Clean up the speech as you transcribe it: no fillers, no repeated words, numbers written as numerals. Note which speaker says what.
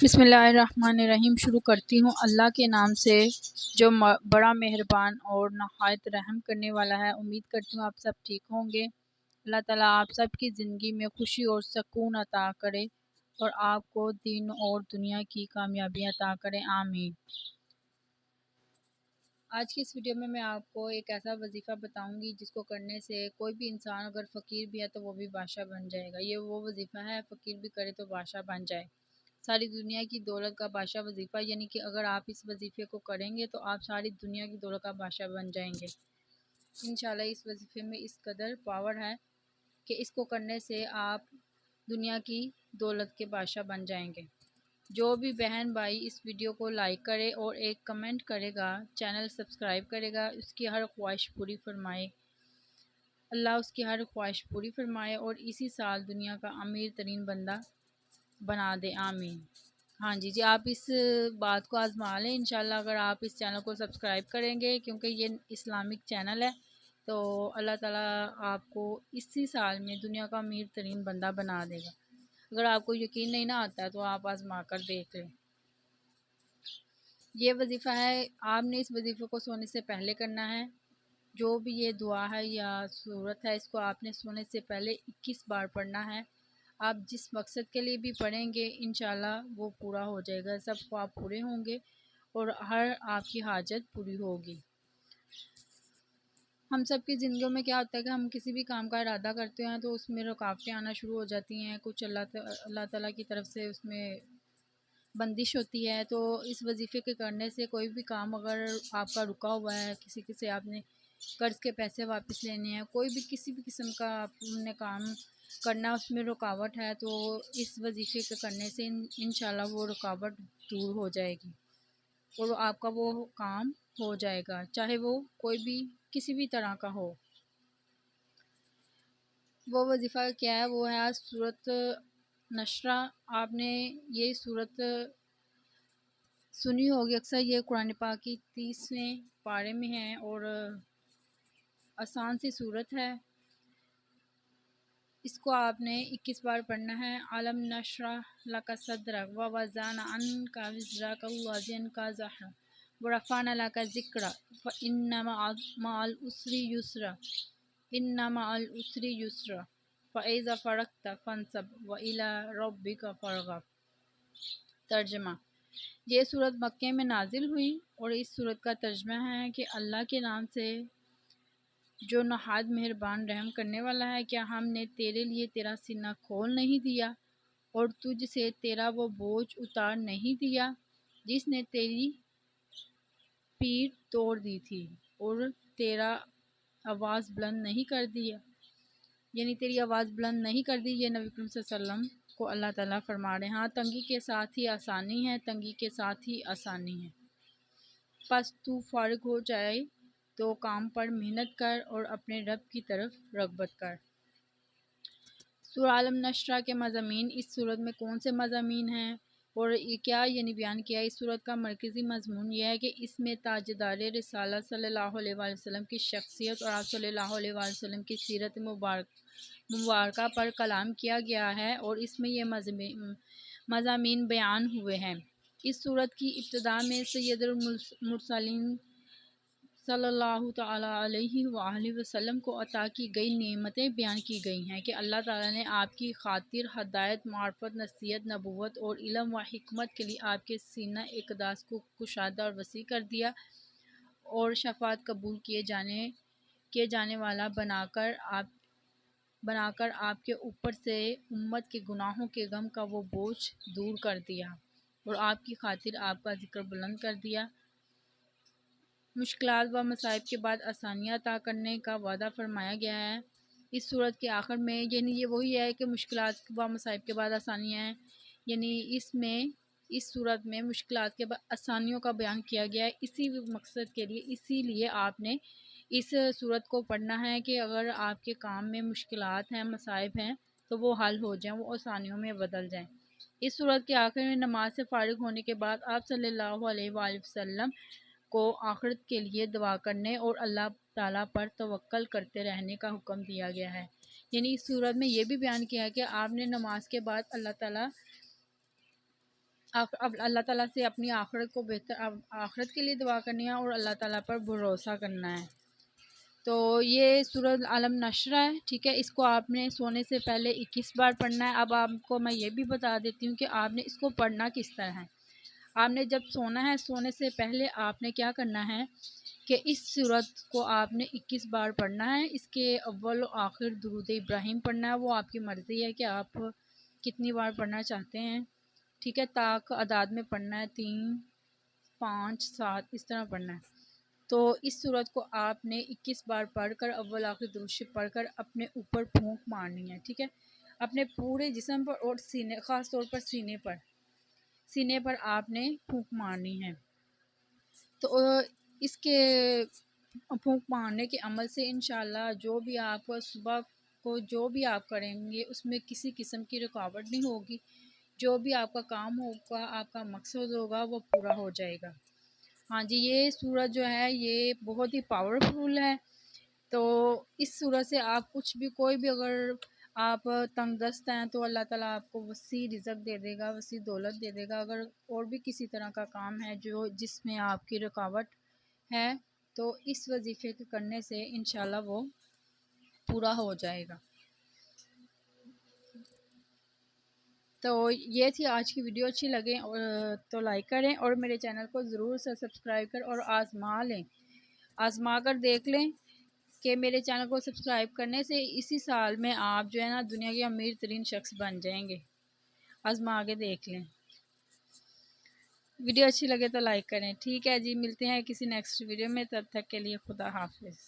Speaker 1: بسم اللہ الرحمن الرحیم۔ شروع کرتی ہوں اللہ کے نام سے جو بڑا مہربان اور نہایت رحم کرنے والا ہے۔ امید کرتی ہوں آپ سب ٹھیک ہوں گے۔ اللہ تعالیٰ آپ سب کی زندگی میں خوشی اور سکون عطا کرے اور آپ کو دین اور دنیا کی کامیابی عطا کرے، آمین۔ آج کی اس ویڈیو میں آپ کو ایک ایسا وظیفہ بتاؤں گی جس کو کرنے سے کوئی بھی انسان اگر فقیر بھی ہے تو وہ بھی بادشاہ بن جائے گا۔ یہ وہ وظیفہ ہے، فقیر بھی کرے تو بادشاہ بن جائے۔ ساری دنیا کی دولت کا بادشاہ وظیفہ، یعنی کہ اگر آپ اس وظیفے کو کریں گے تو آپ ساری دنیا کی دولت کا بادشاہ بن جائیں گے۔ انشاءاللہ اس وظیفے میں اس قدر پاور ہے کہ اس کو کرنے سے آپ دنیا کی دولت کے بادشاہ بن جائیں گے۔ جو بھی بہن بھائی اس ویڈیو کو لائک کرے اور ایک کمنٹ کرے گا، چینل سبسکرائب کرے گا، اس کی ہر خواہش پوری فرمائے، اللہ اس کی ہر خواہش پوری فرمائے اور اسی سال دنیا کا امیر ترین بندہ بنا دے، آمین۔ ہاں جی آپ اس بات کو آزما لیں انشاءاللہ اگر آپ اس چینل کو سبسکرائب کریں گے، کیونکہ یہ اسلامک چینل ہے، تو اللہ تعالیٰ آپ کو اسی سال میں دنیا کا امیر ترین بندہ بنا دے گا۔ اگر آپ کو یقین نہیں نہ آتا ہے تو آپ آزما کر دیکھ لیں۔ یہ وظیفہ ہے، آپ نے اس وظیفے کو سونے سے پہلے کرنا ہے۔ جو بھی یہ دعا ہے یا سورت ہے، اس کو آپ نے سونے سے پہلے 21 بار پڑھنا ہے۔ آپ جس مقصد کے لیے بھی پڑھیں گے انشاءاللہ وہ پورا ہو جائے گا، سب خواب پورے ہوں گے اور ہر آپ کی حاجت پوری ہوگی۔ ہم سب کی زندگیوں میں کیا ہوتا ہے کہ ہم کسی بھی کام کا ارادہ کرتے ہیں تو اس میں رکاوٹیں آنا شروع ہو جاتی ہیں، کچھ اللہ تعالیٰ کی طرف سے اس میں بندش ہوتی ہے۔ تو اس وظیفے کے کرنے سے کوئی بھی کام اگر آپ کا رکا ہوا ہے، کسی سے آپ نے قرض کے پیسے واپس لینے ہیں، کوئی بھی کسی بھی قسم کا آپ نے کام کرنا اس میں رکاوٹ ہے، تو اس وظیفے کے کرنے سے انشاءاللہ وہ رکاوٹ دور ہو جائے گی اور آپ کا وہ کام ہو جائے گا، چاہے وہ کوئی بھی کسی بھی طرح کا ہو۔ وہ وظیفہ کیا ہے؟ وہ ہے سورۃ نشرہ۔ آپ نے یہ سورت سنی ہوگی اکثر، یہ قرآن پاک کی 30ویں پارے میں ہے اور آسان سی صورت ہے۔ اس کو آپ نے 21 بار پڑھنا ہے۔ علم نشرح لک صدرک ووضعنا عنک وزرک الذی انقض ظہرک ورفعنا لک ذکرک فإن مع العسر یسرا ان مع العسر یسرا فإذا فرغت فانصب وإلی ربک فارغب۔ ترجمہ: یہ صورت مکے میں نازل ہوئی اور اس صورت کا ترجمہ ہے کہ اللہ کے نام سے جو نہایت مہربان رحم کرنے والا ہے، کیا ہم نے تیرے لیے تیرا سینہ کھول نہیں دیا اور تجھ سے تیرا وہ بوجھ اتار نہیں دیا جس نے تیری پیٹھ توڑ دی تھی اور تیرا آواز بلند نہیں کر دیا، یعنی تیری آواز بلند نہیں کر دی۔ یہ نبی کریم صلی اللہ علیہ وسلم کو اللہ تعالیٰ فرما رہے ہیں۔ ہاں، تنگی کے ساتھ ہی آسانی ہے، تنگی کے ساتھ ہی آسانی ہے۔ پس تو فارغ ہو جائے تو کام پر محنت کر اور اپنے رب کی طرف رغبت کر۔ سورہ علم نشرہ کے مضامین۔ اس سورت میں کون سے مضامین ہیں اور یہ کیا بیان کیا ہے؟ اس سورت کا مرکزی مضمون یہ ہے کہ اس میں تاجدار رسالت صلی اللہ علیہ وآلہ وسلم کی شخصیت اور آپ صلی اللہ علیہ وآلہ وسلم کی سیرت مبارکہ پر کلام کیا گیا ہے اور اس میں یہ مضامین بیان ہوئے ہیں۔ اس سورت کی ابتدا میں سید المرسلین صلی اللہ تعالیٰ علیہ وآلہ وسلم کو عطا کی گئی نعمتیں بیان کی گئی ہیں کہ اللہ تعالیٰ نے آپ کی خاطر ہدایت، معرفت، نصیحت، نبوت اور علم و حکمت کے لیے آپ کے سینہ اقداس کو کشادہ اور وسیع کر دیا اور شفاعت قبول کیے جانے والا بنا کر آپ کے اوپر سے امت کے گناہوں کے غم کا وہ بوجھ دور کر دیا اور آپ کی خاطر آپ کا ذکر بلند کر دیا۔ مشکلات و مصائب کے بعد آسانیاں عطا کرنے کا وعدہ فرمایا گیا ہے اس صورت کے آخر میں، یعنی یہ وہی ہے کہ مشکلات و مصائب کے بعد آسانیاں ہیں، یعنی اس صورت میں مشکلات کے بعد آسانیوں کا بیان کیا گیا ہے۔ اسی مقصد کے لیے، اسی لیے آپ نے اس صورت کو پڑھنا ہے کہ اگر آپ کے کام میں مشکلات ہیں، مصائب ہیں تو وہ حل ہو جائیں، وہ آسانیوں میں بدل جائیں۔ اس صورت کے آخر میں نماز سے فارغ ہونے کے بعد آپ صلی اللہ علیہ وآلہ وسلم کو آخرت کے لیے دعا کرنے اور اللہ تعالیٰ پر توکل کرتے رہنے کا حکم دیا گیا ہے یعنی اس صورت میں یہ بھی بیان کیا ہے کہ آپ نے نماز کے بعد اللہ تعالیٰ سے اپنی آخرت کو بہتر آخرت کے لیے دعا کرنی ہے اور اللہ تعالیٰ پر بھروسہ کرنا ہے۔ تو یہ سورۃ عالم نشرہ ہے، ٹھیک ہے، اس کو آپ نے سونے سے پہلے 21 بار پڑھنا ہے۔ اب آپ کو میں یہ بھی بتا دیتی ہوں کہ آپ نے اس کو پڑھنا کس طرح ہے۔ آپ نے جب سونا ہے، سونے سے پہلے آپ نے کیا کرنا ہے کہ اس سورت کو آپ نے 21 بار پڑھنا ہے۔ اس کے اول و آخر درود ابراہیم پڑھنا ہے، وہ آپ کی مرضی ہے کہ آپ کتنی بار پڑھنا چاہتے ہیں، ٹھیک ہے، طاق عداد میں پڑھنا ہے، 3 5 7 اس طرح پڑھنا ہے۔ تو اس صورت کو آپ نے 21 بار پڑھ کر اول آخر درود شریف پڑھ کر اپنے اوپر پھونک مارنی ہے، ٹھیک ہے، اپنے پورے جسم پر اور سینے، خاص طور پر سینے پر آپ نے پھونک مارنی ہے۔ تو اس کے پھونک مارنے کے عمل سے انشاءاللہ جو بھی آپ صبح کو جو بھی آپ کریں گے اس میں کسی قسم کی رکاوٹ نہیں ہوگی، جو بھی آپ کا کام ہوگا، آپ کا مقصد ہوگا، وہ پورا ہو جائے گا۔ ہاں جی، یہ سورج جو ہے یہ بہت ہی پاورفل ہے۔ تو اس صورت سے آپ کچھ بھی، کوئی بھی، اگر آپ تنگ دست ہیں تو اللہ تعالیٰ آپ کو وسیع رزق دے دے گا، وسیع دولت دے دے گا۔ اگر اور بھی کسی طرح کا کام ہے جس میں آپ کی رکاوٹ ہے تو اس وظیفے کے کرنے سے انشاءاللہ وہ پورا ہو جائے گا۔ تو یہ تھی آج کی ویڈیو، اچھی لگے تو لائک کریں اور میرے چینل کو ضرور سے سبسکرائب کریں اور آزما کر دیکھ لیں کہ میرے چینل کو سبسکرائب کرنے سے اسی سال میں آپ جو ہے نا دنیا کے امیر ترین شخص بن جائیں گے۔ آزما کے دیکھ لیں۔ ویڈیو اچھی لگے تو لائک کریں، ٹھیک ہے جی، ملتے ہیں کسی نیکسٹ ویڈیو میں، تب تک کے لیے خدا حافظ۔